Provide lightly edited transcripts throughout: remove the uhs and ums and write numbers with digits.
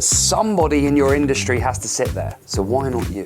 Somebody in your industry has to sit there, so why not you?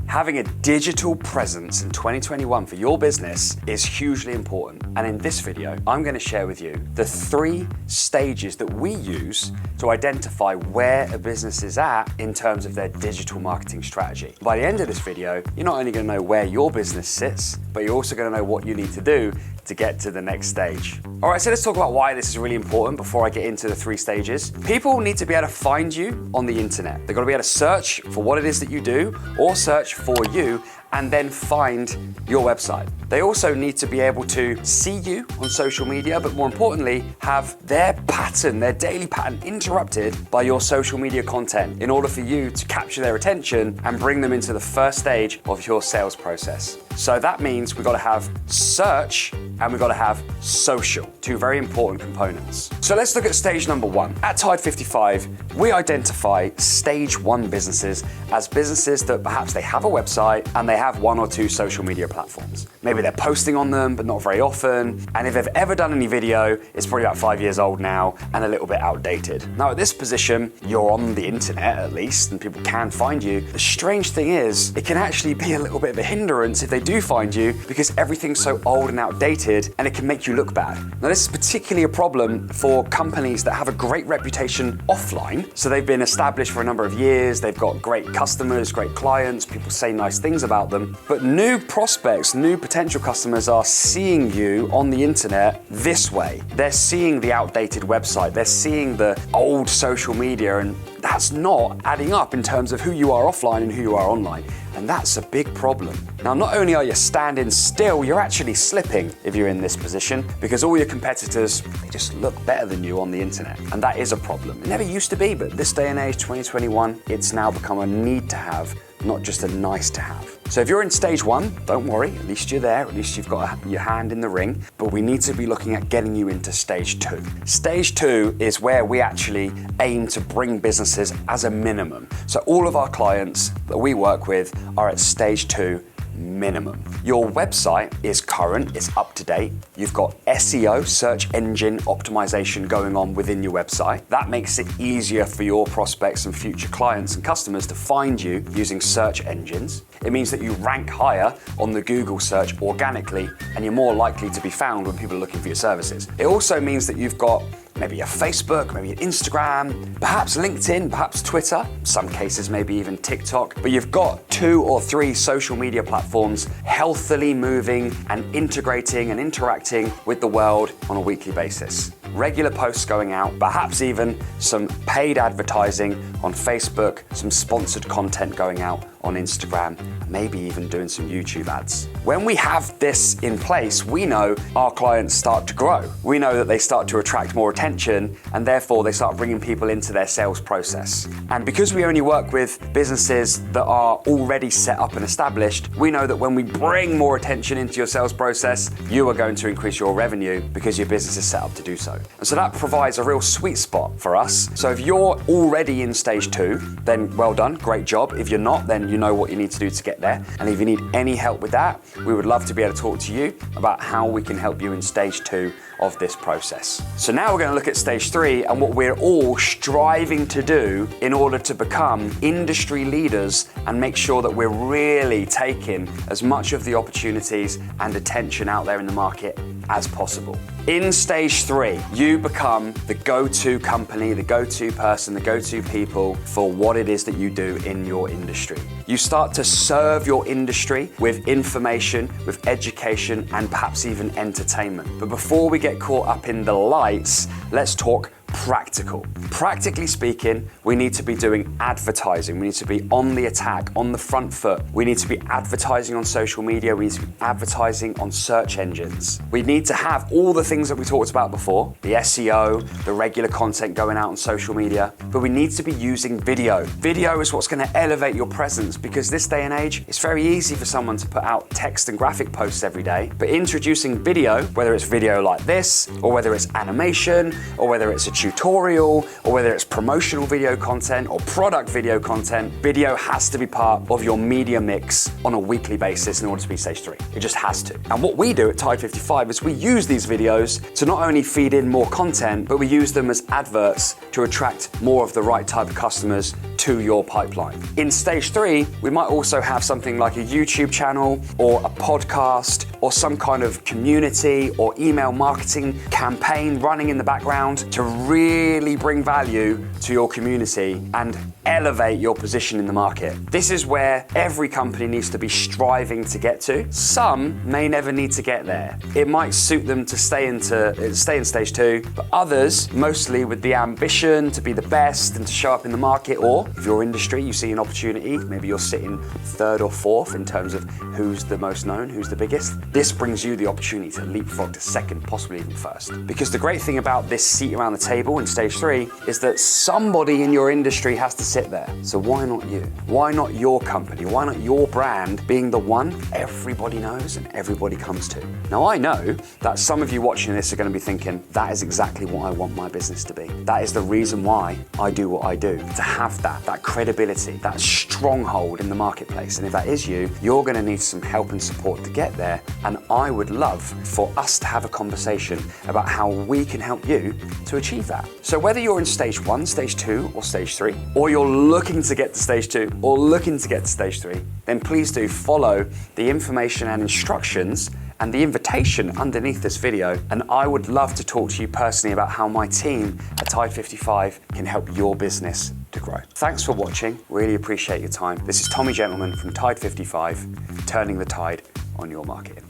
Having a digital presence in 2021 for your business is hugely important. And in this video, I'm going to share with you the 3 stages that we use to identify where a business is at in terms of their digital marketing strategy. By the end of this video, you're not only going to know where your business sits, but you're also going to know what you need to do to get to the next stage. All right, so let's talk about why this is really important before I get into the 3 stages. People need to be able to find you on the internet. They've got to be able to search for what it is that you do or search for you and then find your website. They also need to be able to see you on social media, but more importantly, have their pattern, their daily pattern interrupted by your social media content in order for you to capture their attention and bring them into the first stage of your sales process. So that means we've got to have search and we've got to have social, 2 very important components. So let's look at stage number 1. At Tide 55, we identify stage 1 businesses as businesses that perhaps they have a website and they have 1 or 2 social media platforms. Maybe they're posting on them, but not very often. And if they've ever done any video, it's probably about 5 years old now and a little bit outdated. Now at this position, you're on the internet at least, and people can find you. The strange thing is, it can actually be a little bit of a hindrance if they do find you because everything's so old and outdated and it can make you look bad. Now this is particularly a problem for companies that have a great reputation offline. So they've been established for a number of years, they've got great customers, great clients, people say nice things about them, but new prospects, new potential customers are seeing you on the internet this way. They're seeing the outdated website, they're seeing the old social media, and that's not adding up in terms of who you are offline and who you are online. And that's a big problem. Now, not only are you standing still, you're actually slipping if you're in this position because all your competitors, they just look better than you on the internet. And that is a problem. It never used to be, but this day and age, 2021, it's now become a need to have, not just a nice to have. So if you're in stage 1, don't worry, at least you're there, at least you've got your hand in the ring, but we need to be looking at getting you into stage 2. Stage 2 is where we actually aim to bring businesses as a minimum. So all of our clients that we work with are at stage 2 minimum. Your website is current, it's up to date. You've got SEO, search engine optimization going on within your website. That makes it easier for your prospects and future clients and customers to find you using search engines. It means that you rank higher on the Google search organically and you're more likely to be found when people are looking for your services. It also means that you've got maybe a Facebook, maybe an Instagram, perhaps LinkedIn, perhaps Twitter, some cases maybe even TikTok, but you've got 2 or 3 social media platforms healthily moving and integrating and interacting with the world on a weekly basis. Regular posts going out, perhaps even some paid advertising on Facebook, some sponsored content going out on Instagram, maybe even doing some YouTube ads. When we have this in place, we know our clients start to grow. We know that they start to attract more attention and therefore they start bringing people into their sales process. And because we only work with businesses that are already set up and established, we know that when we bring more attention into your sales process, you are going to increase your revenue because your business is set up to do so. And so that provides a real sweet spot for us. So if you're already in stage 2, then well done, great job. If you're not, then you know what you need to do to get there. And if you need any help with that, we would love to be able to talk to you about how we can help you in stage 2 of this process. So now we're going to look at stage 3 and what we're all striving to do in order to become industry leaders and make sure that we're really taking as much of the opportunities and attention out there in the market as possible. In stage 3, you become the go-to company, the go-to person, the go-to people for what it is that you do in your industry. You start to serve your industry with information, with education, and perhaps even entertainment. But before we get caught up in the lights, let's talk practical. Practically speaking, we need to be doing advertising. We need to be on the attack, on the front foot. We need to be advertising on social media. We need to be advertising on search engines. We need to have all the things that we talked about before, the SEO, the regular content going out on social media, but we need to be using video. Video is what's going to elevate your presence because this day and age, it's very easy for someone to put out text and graphic posts every day, but introducing video, whether it's video like this, or whether it's animation, or whether it's a tutorial, tutorial or whether it's promotional video content or product video content, video has to be part of your media mix on a weekly basis in order to be stage 3. It just has to. And what we do at Tide 55 is we use these videos to not only feed in more content, but we use them as adverts to attract more of the right type of customers to your pipeline. In stage 3, we might also have something like a YouTube channel or a podcast or some kind of community or email marketing campaign running in the background to really bring value to your community and elevate your position in the market. This is where every company needs to be striving to get to. Some may never need to get there. It might suit them to stay in stage 2, but others, mostly with the ambition to be the best and to show up in the market, or if your industry, you see an opportunity, maybe you're sitting 3rd or 4th in terms of who's the most known, who's the biggest. This brings you the opportunity to leapfrog to 2nd, possibly even 1st. Because the great thing about this seat around the table in stage 3 is that somebody in your industry has to sit there. So why not you? Why not your company? Why not your brand being the one everybody knows and everybody comes to? Now I know that some of you watching this are going to be thinking, that is exactly what I want my business to be. That is the reason why I do what I do, to have that credibility, that stronghold in the marketplace. And if that is you, you're going to need some help and support to get there. And I would love for us to have a conversation about how we can help you to achieve that. So whether you're in stage 1, stage 2, or stage 3, or you're looking to get to stage 2 or looking to get to stage 3, then please do follow the information and instructions and the invitation underneath this video, and I would love to talk to you personally about how my team at Tide 55 can help your business to grow. Thanks for watching, really appreciate your time. This is Tommy Gentleman from Tide 55, turning the tide on your marketing.